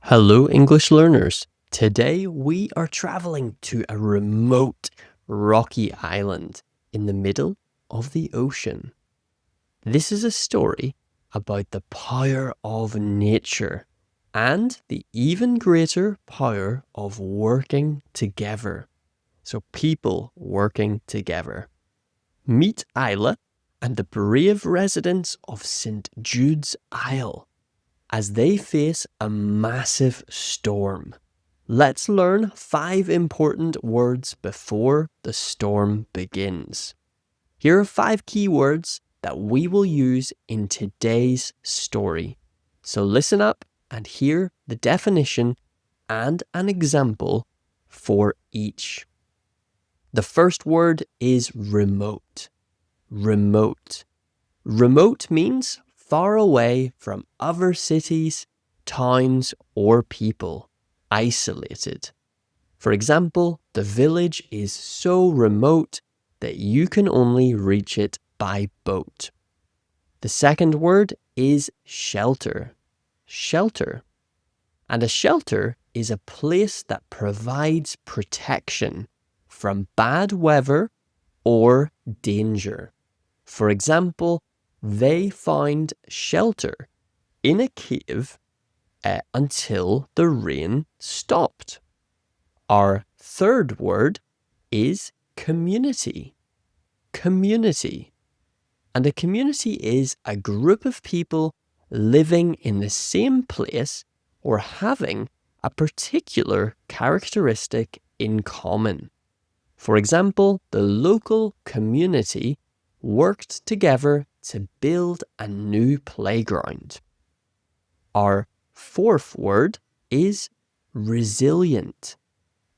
Hello, English learners. Today we are traveling to a remote, rocky island in the middle of the ocean. This is a story about the power of nature and the even greater power of working together. So, people working together. Meet Isla and the brave residents of St. Jude's Isle as they face a massive storm. Let's learn 5 important words before the storm begins. Here are 5 key words that we will use in today's story. So listen up and hear the definition and an example for each. The first word is remote. Remote. Remote means far away from other cities, towns, or people, isolated. For example, the village is so remote that you can only reach it by boat. The second word is shelter. Shelter. And a shelter is a place that provides protection from bad weather or danger. For example, they found shelter in a cave until the rain stopped. Our third word is community. Community. And a community is a group of people living in the same place or having a particular characteristic in common. For example, the local community worked together to build a new playground. Our fourth word is resilient.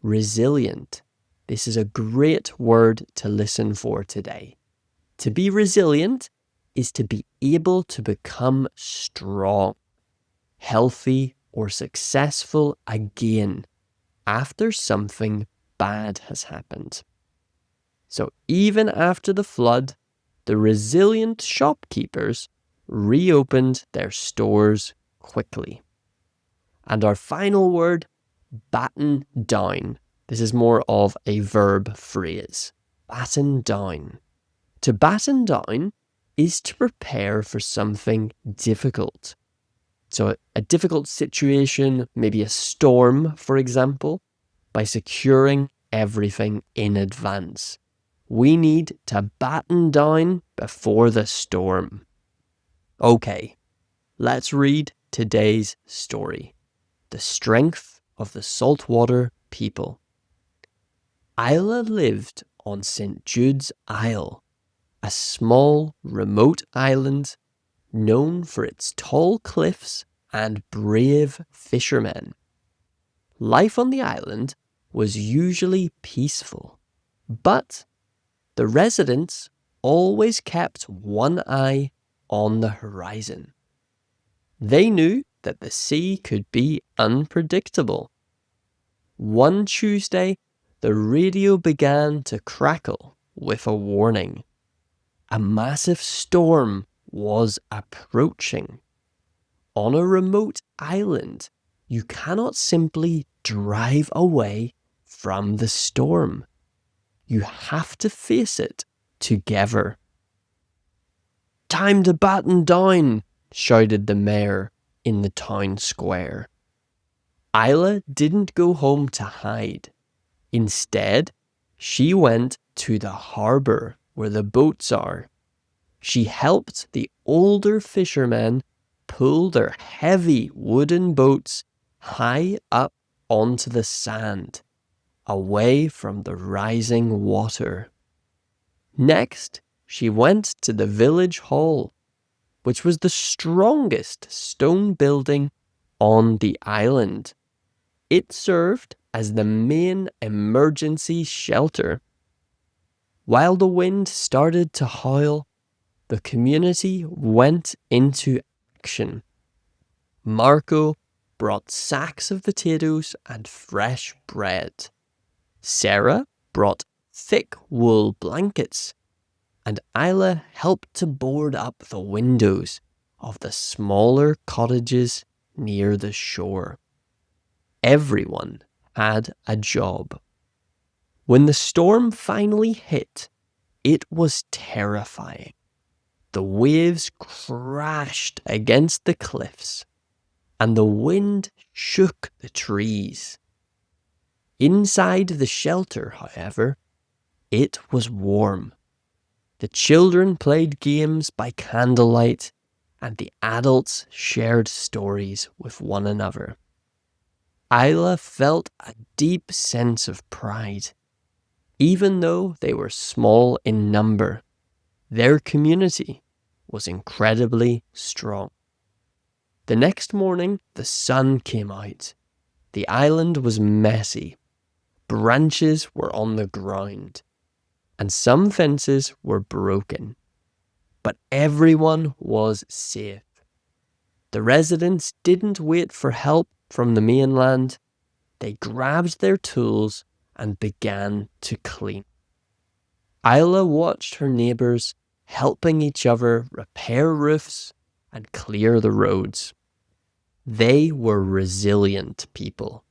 Resilient. This is a great word to listen for today. To be resilient is to be able to become strong, healthy, or successful again after something bad has happened. So even after the flood, the resilient shopkeepers reopened their stores quickly. And our final word, batten down. This is more of a verb phrase. Batten down. To batten down is to prepare for something difficult. So a difficult situation, maybe a storm, for example, by securing everything in advance. We need to batten down before the storm. Okay, let's read today's story. The strength of the saltwater people. Isla lived on St. Jude's Isle, a small, remote island known for its tall cliffs and brave fishermen. Life on the island was usually peaceful, but the residents always kept one eye on the horizon. They knew that the sea could be unpredictable. One Tuesday, the radio began to crackle with a warning. A massive storm was approaching. On a remote island, you cannot simply drive away from the storm. You have to face it together. "Time to batten down," shouted the mayor in the town square. Isla didn't go home to hide. Instead, she went to the harbour where the boats are. She helped the older fishermen pull their heavy wooden boats high up onto the sand, away from the rising water. Next, she went to the village hall, which was the strongest stone building on the island. It served as the main emergency shelter. While the wind started to howl, the community went into action. Marco brought sacks of potatoes and fresh bread. Sarah brought thick wool blankets, and Isla helped to board up the windows of the smaller cottages near the shore. Everyone had a job. When the storm finally hit, it was terrifying. The waves crashed against the cliffs, and the wind shook the trees. Inside the shelter, however, it was warm. The children played games by candlelight, and the adults shared stories with one another. Isla felt a deep sense of pride. Even though they were small in number, their community was incredibly strong. The next morning, the sun came out. The island was messy. Branches were on the ground, and some fences were broken. But everyone was safe. The residents didn't wait for help from the mainland. They grabbed their tools and began to clean. Isla watched her neighbours helping each other repair roofs and clear the roads. They were resilient people.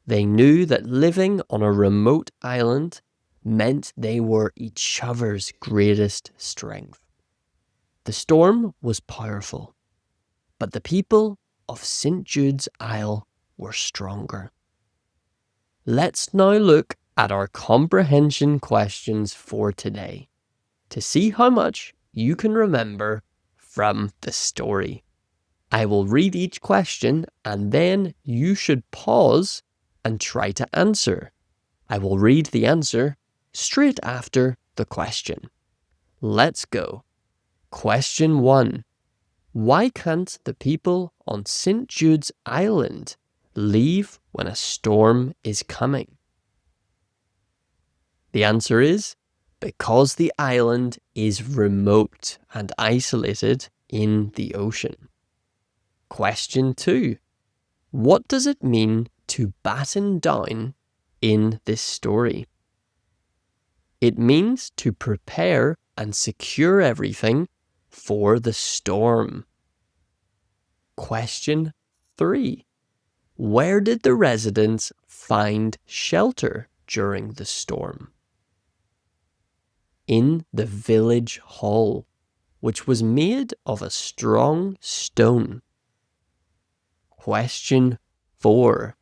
They knew that living on a remote island meant they were each other's greatest strength. The storm was powerful, but the people of St. Jude's Isle were stronger. Let's now look at our comprehension questions for today to see how much you can remember from the story. I will read each question and then you should pause and try to answer. I will read the answer straight after the question. Let's go. Question 1. Why can't the people on St. Jude's Island leave when a storm is coming? The answer is because the island is remote and isolated in the ocean. Question 2. What does it mean to batten down in this story? It means to prepare and secure everything for the storm. Question 3. Where did the residents find shelter during the storm? In the village hall, which was made of a strong stone. Question 4.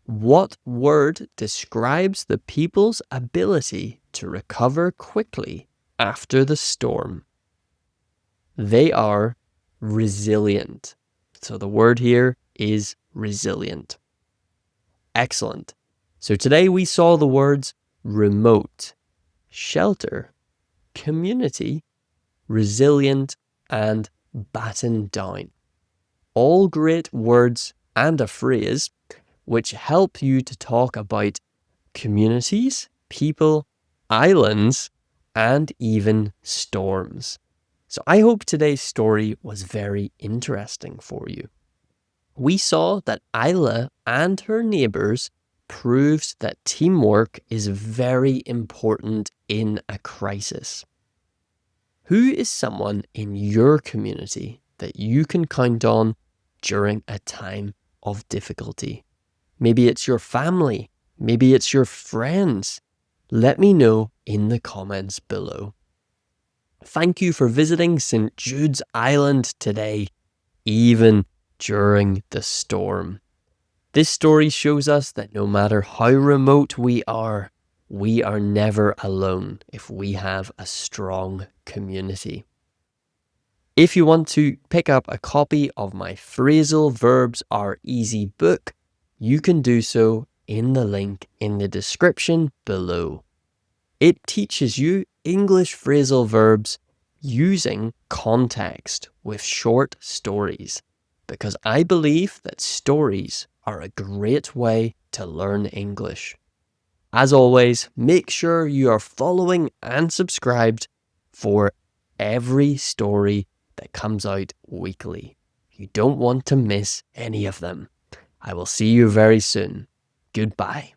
What word describes the people's ability to recover quickly after the storm? They are resilient. So the word here is resilient. Excellent. So today we saw the words remote, shelter, community, resilient, and batten down. All great words and a phrase which help you to talk about communities, people, islands, and even storms. So I hope today's story was very interesting for you. We saw that Isla and her neighbours proves that teamwork is very important in a crisis. Who is someone in your community that you can count on during a time of difficulty? Maybe it's your family, maybe it's your friends. Let me know in the comments below. Thank you for visiting St. Jude's Island today, even during the storm. This story shows us that no matter how remote we are never alone if we have a strong community. If you want to pick up a copy of my Phrasal Verbs Are Easy book, you can do so in the link in the description below. It teaches you English phrasal verbs using context with short stories, because I believe that stories are a great way to learn English. As always, make sure you are following and subscribed for every story that comes out weekly. You don't want to miss any of them. I will see you very soon. Goodbye.